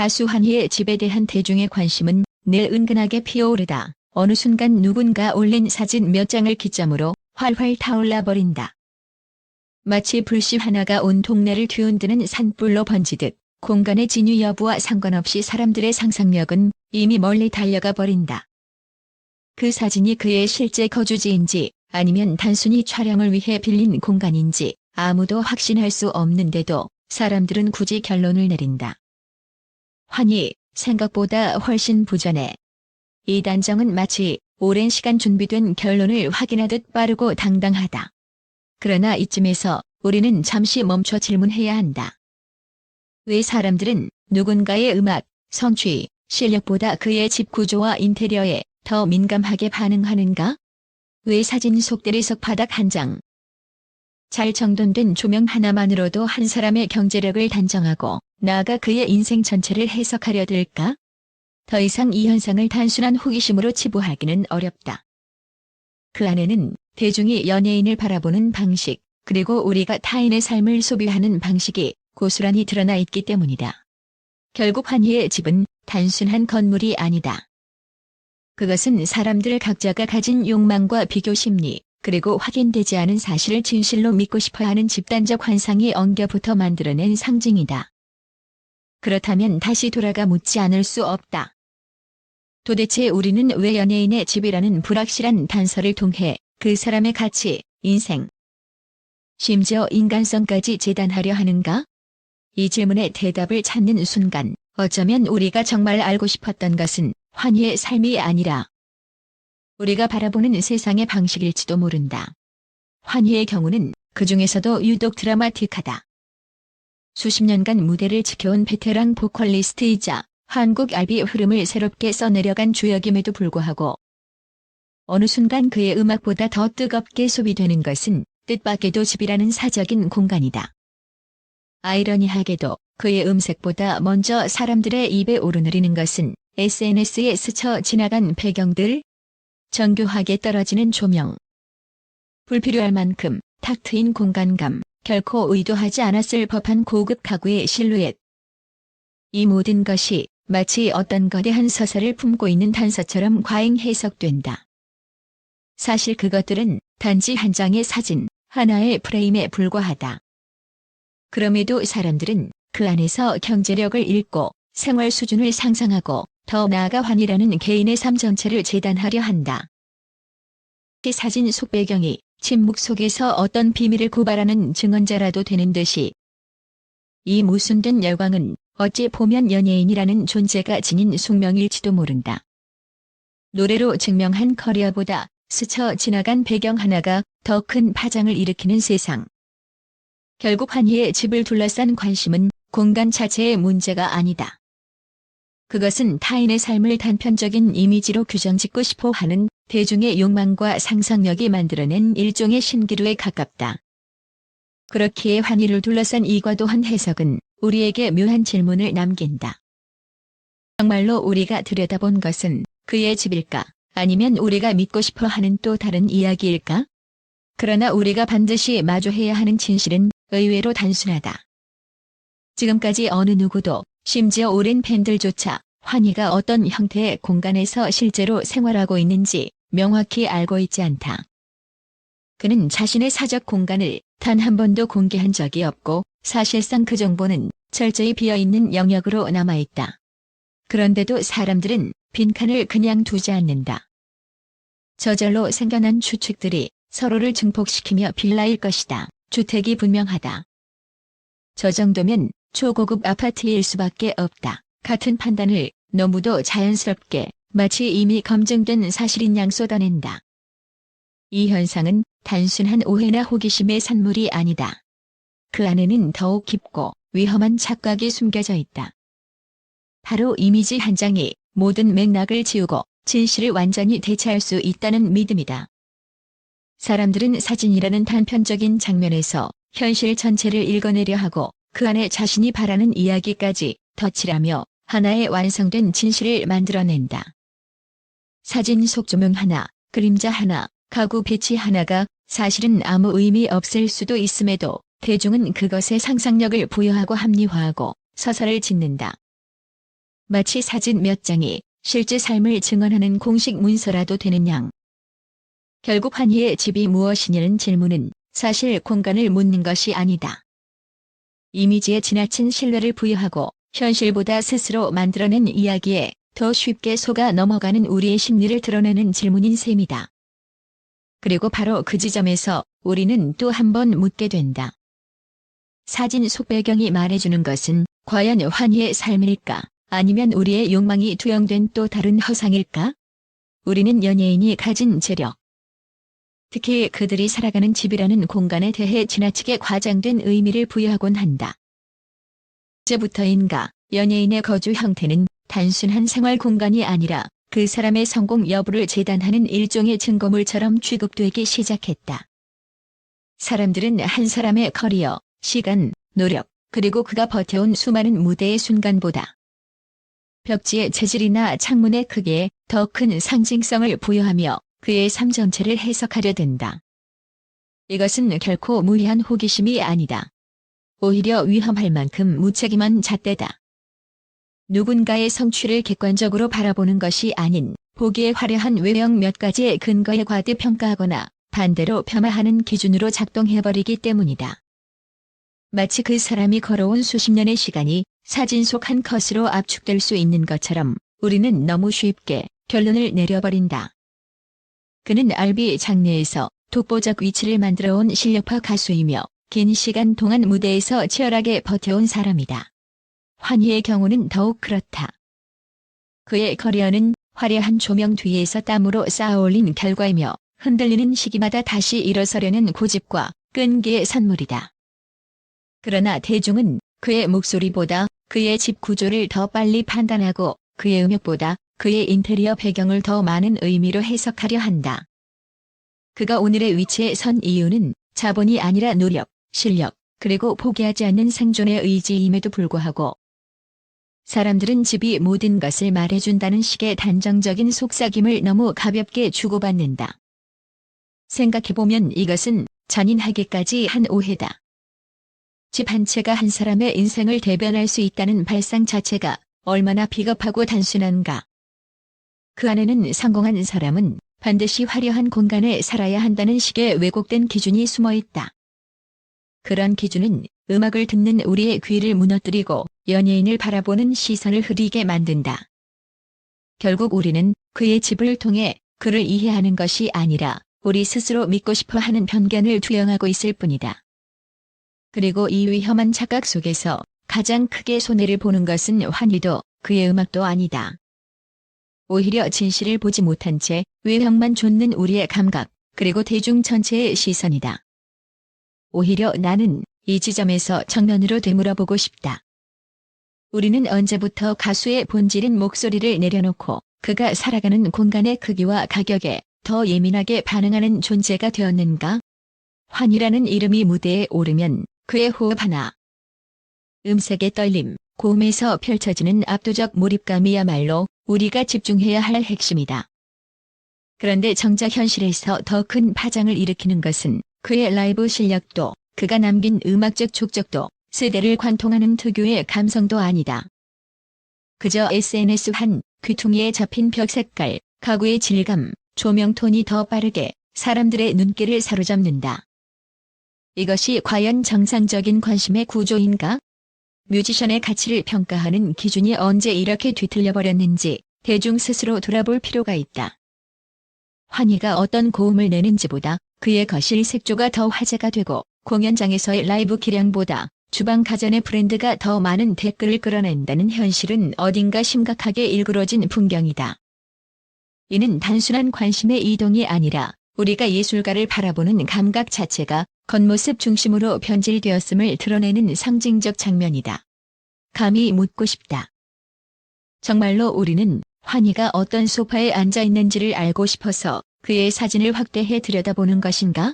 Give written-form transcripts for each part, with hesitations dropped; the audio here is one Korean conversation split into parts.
가수 한희의 집에 대한 대중의 관심은 늘 은근하게 피어오르다 어느 순간 누군가 올린 사진 몇 장을 기점으로 활활 타올라 버린다. 마치 불씨 하나가 온 동네를 뒤흔드는 산불로 번지듯 공간의 진위 여부와 상관없이 사람들의 상상력은 이미 멀리 달려가 버린다. 그 사진이 그의 실제 거주지인지 아니면 단순히 촬영을 위해 빌린 공간인지 아무도 확신할 수 없는데도 사람들은 굳이 결론을 내린다. 환희, 생각보다 훨씬 부전해. 이 단정은 마치 오랜 시간 준비된 결론을 확인하듯 빠르고 당당하다. 그러나 이쯤에서 우리는 잠시 멈춰 질문해야 한다. 왜 사람들은 누군가의 음악, 성취, 실력보다 그의 집 구조와 인테리어에 더 민감하게 반응하는가? 왜 사진 속 대리석 바닥 한 장, 잘 정돈된 조명 하나만으로도 한 사람의 경제력을 단정하고 나아가 그의 인생 전체를 해석하려 들까? 더 이상 이 현상을 단순한 호기심으로 치부하기는 어렵다. 그 안에는 대중이 연예인을 바라보는 방식, 그리고 우리가 타인의 삶을 소비하는 방식이 고스란히 드러나 있기 때문이다. 결국 한희의 집은 단순한 건물이 아니다. 그것은 사람들 각자가 가진 욕망과 비교 심리, 그리고 확인되지 않은 사실을 진실로 믿고 싶어하는 집단적 환상이 엉겨붙어 만들어낸 상징이다. 그렇다면 다시 돌아가 묻지 않을 수 없다. 도대체 우리는 왜 연예인의 집이라는 불확실한 단서를 통해 그 사람의 가치, 인생, 심지어 인간성까지 재단하려 하는가? 이 질문의 대답을 찾는 순간 어쩌면 우리가 정말 알고 싶었던 것은 환희의 삶이 아니라 우리가 바라보는 세상의 방식일지도 모른다. 환희의 경우는 그 중에서도 유독 드라마틱하다. 수십 년간 무대를 지켜온 베테랑 보컬리스트이자 한국 R&B 흐름을 새롭게 써내려간 주역임에도 불구하고 어느 순간 그의 음악보다 더 뜨겁게 소비되는 것은 뜻밖에도 집이라는 사적인 공간이다. 아이러니하게도 그의 음색보다 먼저 사람들의 입에 오르내리는 것은 SNS에 스쳐 지나간 배경들, 정교하게 떨어지는 조명, 불필요할 만큼 탁 트인 공간감, 결코 의도하지 않았을 법한 고급 가구의 실루엣. 이 모든 것이 마치 어떤 거대한 서사를 품고 있는 단서처럼 과잉 해석된다. 사실 그것들은 단지 한 장의 사진, 하나의 프레임에 불과하다. 그럼에도 사람들은 그 안에서 경제력을 잃고 생활 수준을 상상하고 더 나아가 환희라는 개인의 삶 전체를 재단하려 한다. 이 사진 속 배경이 침묵 속에서 어떤 비밀을 고발하는 증언자라도 되는 듯이 이 모순된 열광은 어찌 보면 연예인이라는 존재가 지닌 숙명일지도 모른다. 노래로 증명한 커리어보다 스쳐 지나간 배경 하나가 더 큰 파장을 일으키는 세상. 결국 환희의 집을 둘러싼 관심은 공간 자체의 문제가 아니다. 그것은 타인의 삶을 단편적인 이미지로 규정짓고 싶어 하는 대중의 욕망과 상상력이 만들어낸 일종의 신기루에 가깝다. 그렇기에 환희를 둘러싼 이 과도한 해석은 우리에게 묘한 질문을 남긴다. 정말로 우리가 들여다본 것은 그의 집일까? 아니면 우리가 믿고 싶어 하는 또 다른 이야기일까? 그러나 우리가 반드시 마주해야 하는 진실은 의외로 단순하다. 지금까지 어느 누구도, 심지어 오랜 팬들조차 환희가 어떤 형태의 공간에서 실제로 생활하고 있는지 명확히 알고 있지 않다. 그는 자신의 사적 공간을 단 한 번도 공개한 적이 없고 사실상 그 정보는 철저히 비어있는 영역으로 남아있다. 그런데도 사람들은 빈칸을 그냥 두지 않는다. 저절로 생겨난 추측들이 서로를 증폭시키며 빌라일 것이다. 주택이 분명하다. 저 정도면 초고급 아파트일 수밖에 없다. 같은 판단을 너무도 자연스럽게 마치 이미 검증된 사실인 양 쏟아낸다. 이 현상은 단순한 오해나 호기심의 산물이 아니다. 그 안에는 더욱 깊고 위험한 착각이 숨겨져 있다. 바로 이미지 한 장이 모든 맥락을 지우고 진실을 완전히 대체할 수 있다는 믿음이다. 사람들은 사진이라는 단편적인 장면에서 현실 전체를 읽어내려 하고 그 안에 자신이 바라는 이야기까지 덧칠하며 하나의 완성된 진실을 만들어낸다. 사진 속 조명 하나, 그림자 하나, 가구 배치 하나가 사실은 아무 의미 없을 수도 있음에도 대중은 그것에 상상력을 부여하고 합리화하고 서사를 짓는다. 마치 사진 몇 장이 실제 삶을 증언하는 공식 문서라도 되는 양. 결국 환희의 집이 무엇이냐는 질문은 사실 공간을 묻는 것이 아니다. 이미지에 지나친 신뢰를 부여하고 현실보다 스스로 만들어낸 이야기에 더 쉽게 속아 넘어가는 우리의 심리를 드러내는 질문인 셈이다. 그리고 바로 그 지점에서 우리는 또 한 번 묻게 된다. 사진 속 배경이 말해주는 것은 과연 환희의 삶일까? 아니면 우리의 욕망이 투영된 또 다른 허상일까? 우리는 연예인이 가진 재력, 특히 그들이 살아가는 집이라는 공간에 대해 지나치게 과장된 의미를 부여하곤 한다. 언제부터인가 연예인의 거주 형태는 단순한 생활 공간이 아니라 그 사람의 성공 여부를 재단하는 일종의 증거물처럼 취급되기 시작했다. 사람들은 한 사람의 커리어, 시간, 노력, 그리고 그가 버텨온 수많은 무대의 순간보다 벽지의 재질이나 창문의 크기에 더 큰 상징성을 부여하며 그의 삶 전체를 해석하려 든다. 이것은 결코 무리한 호기심이 아니다. 오히려 위험할 만큼 무책임한 잣대다. 누군가의 성취를 객관적으로 바라보는 것이 아닌 보기에 화려한 외형 몇 가지의 근거에 과대평가하거나 반대로 폄하하는 기준으로 작동해버리기 때문이다. 마치 그 사람이 걸어온 수십 년의 시간이 사진 속 한 컷으로 압축될 수 있는 것처럼 우리는 너무 쉽게 결론을 내려버린다. 그는 알비 장르에서 독보적 위치를 만들어온 실력파 가수이며 긴 시간 동안 무대에서 치열하게 버텨온 사람이다. 환희의 경우는 더욱 그렇다. 그의 커리어는 화려한 조명 뒤에서 땀으로 쌓아올린 결과이며 흔들리는 시기마다 다시 일어서려는 고집과 끈기의 산물이다. 그러나 대중은 그의 목소리보다 그의 집 구조를 더 빨리 판단하고 그의 음역보다 그의 인테리어 배경을 더 많은 의미로 해석하려 한다. 그가 오늘의 위치에 선 이유는 자본이 아니라 노력, 실력, 그리고 포기하지 않는 생존의 의지임에도 불구하고 사람들은 집이 모든 것을 말해준다는 식의 단정적인 속삭임을 너무 가볍게 주고받는다. 생각해보면 이것은 잔인하기까지 한 오해다. 집 한 채가 한 사람의 인생을 대변할 수 있다는 발상 자체가 얼마나 비겁하고 단순한가. 그 안에는 성공한 사람은 반드시 화려한 공간에 살아야 한다는 식의 왜곡된 기준이 숨어 있다. 그런 기준은 음악을 듣는 우리의 귀를 무너뜨리고 연예인을 바라보는 시선을 흐리게 만든다. 결국 우리는 그의 집을 통해 그를 이해하는 것이 아니라 우리 스스로 믿고 싶어 하는 편견을 투영하고 있을 뿐이다. 그리고 이 위험한 착각 속에서 가장 크게 손해를 보는 것은 환희도 그의 음악도 아니다. 오히려 진실을 보지 못한 채 외형만 좇는 우리의 감각, 그리고 대중 전체의 시선이다. 오히려 나는 이 지점에서 정면으로 되물어보고 싶다. 우리는 언제부터 가수의 본질인 목소리를 내려놓고 그가 살아가는 공간의 크기와 가격에 더 예민하게 반응하는 존재가 되었는가? 환희라는 이름이 무대에 오르면 그의 호흡 하나, 음색의 떨림, 고음에서 펼쳐지는 압도적 몰입감이야말로 우리가 집중해야 할 핵심이다. 그런데 정작 현실에서 더 큰 파장을 일으키는 것은 그의 라이브 실력도 그가 남긴 음악적 족적도 세대를 관통하는 특유의 감성도 아니다. 그저 SNS 한 귀퉁이에 잡힌 벽 색깔, 가구의 질감, 조명 톤이 더 빠르게 사람들의 눈길을 사로잡는다. 이것이 과연 정상적인 관심의 구조인가? 뮤지션의 가치를 평가하는 기준이 언제 이렇게 뒤틀려 버렸는지 대중 스스로 돌아볼 필요가 있다. 환희가 어떤 고음을 내는지보다 그의 거실 색조가 더 화제가 되고 공연장에서의 라이브 기량보다 주방 가전의 브랜드가 더 많은 댓글을 끌어낸다는 현실은 어딘가 심각하게 일그러진 풍경이다. 이는 단순한 관심의 이동이 아니라 우리가 예술가를 바라보는 감각 자체가 겉모습 중심으로 변질되었음을 드러내는 상징적 장면이다. 감히 묻고 싶다. 정말로 우리는 환희가 어떤 소파에 앉아 있는지를 알고 싶어서 그의 사진을 확대해 들여다보는 것인가?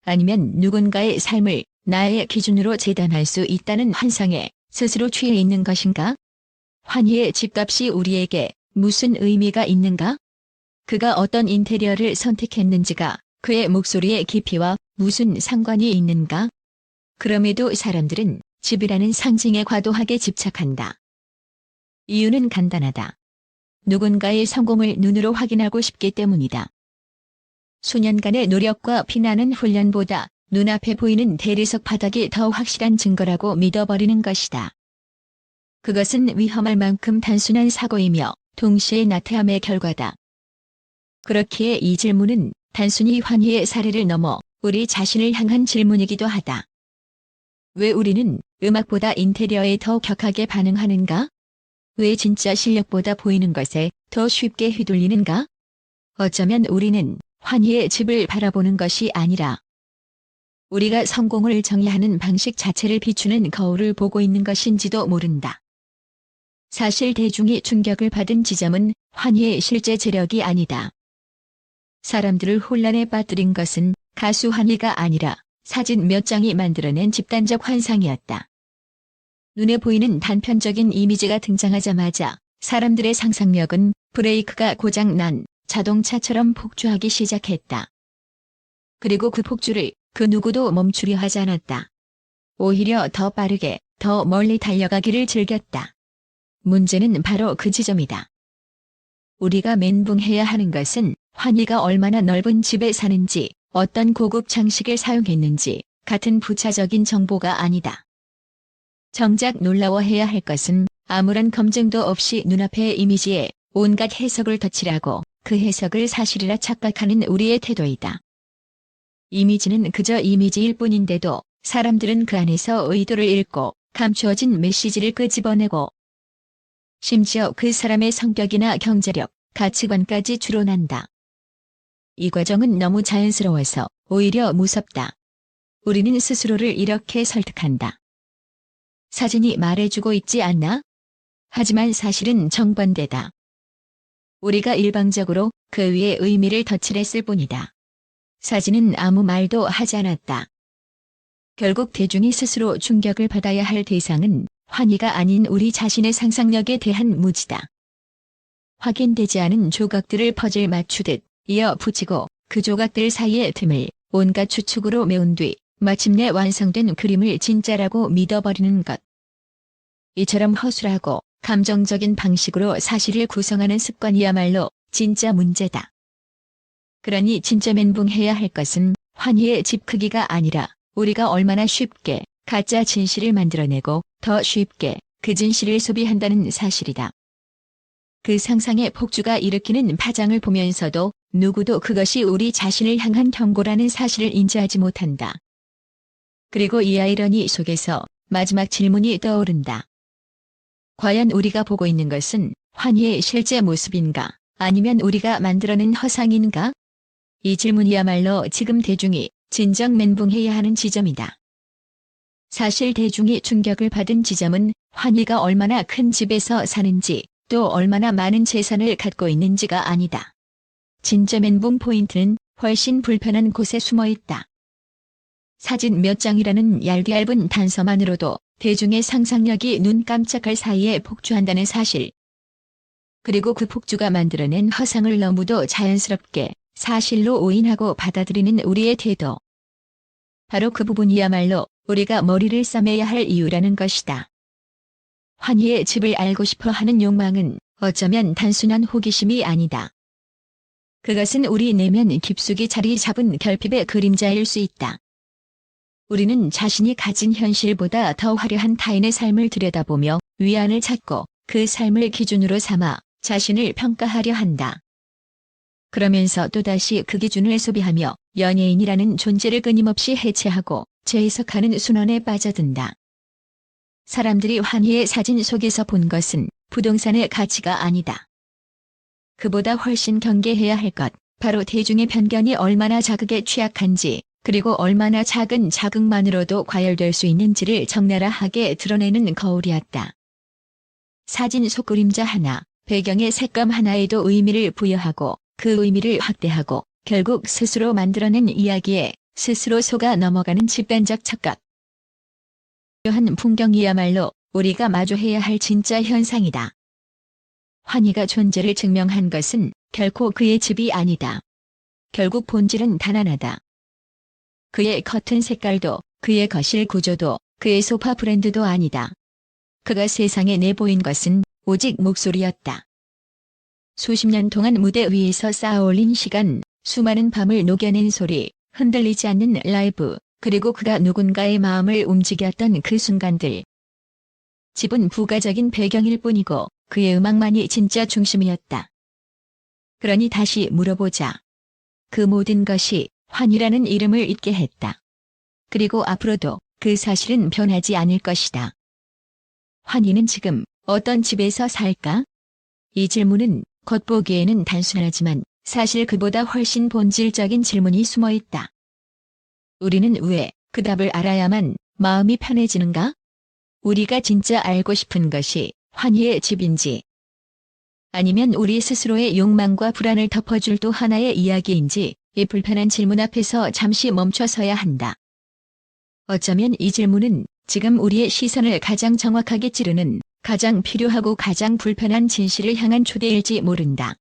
아니면 누군가의 삶을 나의 기준으로 재단할 수 있다는 환상에 스스로 취해 있는 것인가? 환희의 집값이 우리에게 무슨 의미가 있는가? 그가 어떤 인테리어를 선택했는지가 그의 목소리의 깊이와 무슨 상관이 있는가? 그럼에도 사람들은 집이라는 상징에 과도하게 집착한다. 이유는 간단하다. 누군가의 성공을 눈으로 확인하고 싶기 때문이다. 수년간의 노력과 피나는 훈련보다 눈앞에 보이는 대리석 바닥이 더 확실한 증거라고 믿어버리는 것이다. 그것은 위험할 만큼 단순한 사고이며 동시에 나태함의 결과다. 그렇기에 이 질문은 단순히 환희의 사례를 넘어 우리 자신을 향한 질문이기도 하다. 왜 우리는 음악보다 인테리어에 더 격하게 반응하는가? 왜 진짜 실력보다 보이는 것에 더 쉽게 휘둘리는가? 어쩌면 우리는 환희의 집을 바라보는 것이 아니라 우리가 성공을 정의하는 방식 자체를 비추는 거울을 보고 있는 것인지도 모른다. 사실 대중이 충격을 받은 지점은 환희의 실제 재력이 아니다. 사람들을 혼란에 빠뜨린 것은 가수 환희가 아니라 사진 몇 장이 만들어낸 집단적 환상이었다. 눈에 보이는 단편적인 이미지가 등장하자마자 사람들의 상상력은 브레이크가 고장난 자동차처럼 폭주하기 시작했다. 그리고 그 폭주를 그 누구도 멈추려 하지 않았다. 오히려 더 빠르게, 더 멀리 달려가기를 즐겼다. 문제는 바로 그 지점이다. 우리가 멘붕해야 하는 것은 환희가 얼마나 넓은 집에 사는지, 어떤 고급 장식을 사용했는지 같은 부차적인 정보가 아니다. 정작 놀라워해야 할 것은 아무런 검증도 없이 눈앞의 이미지에 온갖 해석을 덧칠하고 그 해석을 사실이라 착각하는 우리의 태도이다. 이미지는 그저 이미지일 뿐인데도 사람들은 그 안에서 의도를 읽고 감추어진 메시지를 끄집어내고 심지어 그 사람의 성격이나 경제력, 가치관까지 추론한다. 이 과정은 너무 자연스러워서 오히려 무섭다. 우리는 스스로를 이렇게 설득한다. 사진이 말해주고 있지 않나? 하지만 사실은 정반대다. 우리가 일방적으로 그 위에 의미를 덧칠했을 뿐이다. 사진은 아무 말도 하지 않았다. 결국 대중이 스스로 충격을 받아야 할 대상은 환희가 아닌 우리 자신의 상상력에 대한 무지다. 확인되지 않은 조각들을 퍼즐 맞추듯 이어 붙이고 그 조각들 사이의 틈을 온갖 추측으로 메운 뒤 마침내 완성된 그림을 진짜라고 믿어버리는 것. 이처럼 허술하고 감정적인 방식으로 사실을 구성하는 습관이야말로 진짜 문제다. 그러니 진짜 멘붕해야 할 것은 환희의 집 크기가 아니라 우리가 얼마나 쉽게 가짜 진실을 만들어내고 더 쉽게 그 진실을 소비한다는 사실이다. 그 상상의 폭주가 일으키는 파장을 보면서도 누구도 그것이 우리 자신을 향한 경고라는 사실을 인지하지 못한다. 그리고 이 아이러니 속에서 마지막 질문이 떠오른다. 과연 우리가 보고 있는 것은 환희의 실제 모습인가? 아니면 우리가 만들어낸 허상인가? 이 질문이야말로 지금 대중이 진정 멘붕해야 하는 지점이다. 사실 대중이 충격을 받은 지점은 환희가 얼마나 큰 집에서 사는지 또 얼마나 많은 재산을 갖고 있는지가 아니다. 진짜 멘붕 포인트는 훨씬 불편한 곳에 숨어 있다. 사진 몇 장이라는 얇은 단서만으로도 대중의 상상력이 눈 깜짝할 사이에 폭주한다는 사실. 그리고 그 폭주가 만들어낸 허상을 너무도 자연스럽게 사실로 오인하고 받아들이는 우리의 태도. 바로 그 부분이야말로 우리가 머리를 싸매야 할 이유라는 것이다. 환희의 집을 알고 싶어 하는 욕망은 어쩌면 단순한 호기심이 아니다. 그것은 우리 내면 깊숙이 자리 잡은 결핍의 그림자일 수 있다. 우리는 자신이 가진 현실보다 더 화려한 타인의 삶을 들여다보며 위안을 찾고 그 삶을 기준으로 삼아 자신을 평가하려 한다. 그러면서 또다시 그 기준을 소비하며 연예인이라는 존재를 끊임없이 해체하고 재해석하는 순환에 빠져든다. 사람들이 환희의 사진 속에서 본 것은 부동산의 가치가 아니다. 그보다 훨씬 경계해야 할 것, 바로 대중의 편견이 얼마나 자극에 취약한지, 그리고 얼마나 작은 자극만으로도 과열될 수 있는지를 적나라하게 드러내는 거울이었다. 사진 속 그림자 하나, 배경의 색감 하나에도 의미를 부여하고 그 의미를 확대하고 결국 스스로 만들어낸 이야기에 스스로 속아 넘어가는 집단적 착각. 이러한 풍경이야말로 우리가 마주해야 할 진짜 현상이다. 환희가 존재를 증명한 것은 결코 그의 집이 아니다. 결국 본질은 단 하나다. 그의 커튼 색깔도, 그의 거실 구조도, 그의 소파 브랜드도 아니다. 그가 세상에 내보인 것은 오직 목소리였다. 수십 년 동안 무대 위에서 쌓아올린 시간, 수많은 밤을 녹여낸 소리, 흔들리지 않는 라이브, 그리고 그가 누군가의 마음을 움직였던 그 순간들. 집은 부가적인 배경일 뿐이고 그의 음악만이 진짜 중심이었다. 그러니 다시 물어보자. 그 모든 것이 환희라는 이름을 잊게 했다. 그리고 앞으로도 그 사실은 변하지 않을 것이다. 환희는 지금 어떤 집에서 살까? 이 질문은 겉보기에는 단순하지만 사실 그보다 훨씬 본질적인 질문이 숨어 있다. 우리는 왜 그 답을 알아야만 마음이 편해지는가? 우리가 진짜 알고 싶은 것이 환희의 집인지, 아니면 우리 스스로의 욕망과 불안을 덮어줄 또 하나의 이야기인지, 이 불편한 질문 앞에서 잠시 멈춰서야 한다. 어쩌면 이 질문은 지금 우리의 시선을 가장 정확하게 찌르는, 가장 필요하고 가장 불편한 진실을 향한 초대일지 모른다.